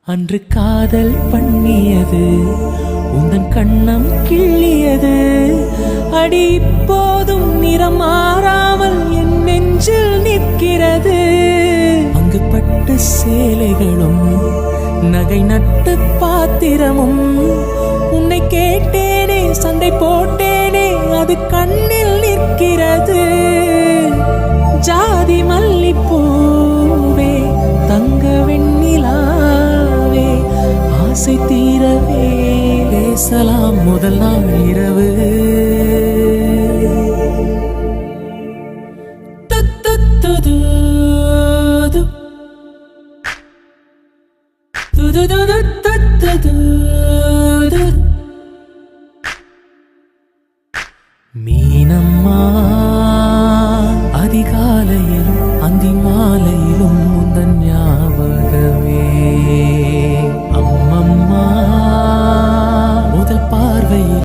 அன்று காதல் பண்ணியது உந்தன் கண்ணம் கிள்ளியது அடி இப்போதும் நிறம் மாறாமல் என் நெஞ்சில் நிற்கிறது. அங்கு பட்டு சேலைகளும் நகை நட்டு பாத்திரமும் உன்னை கேட்டேனே சண்டை போட்டேனே அது கண்ணில் நிற்கிறது. ஜாதி மல்லிப்பூவே தங்க வெண்ணிலாவே ஆசை தீரவே பேசலாம் முதல் நாள் இரவு. மீனம்மா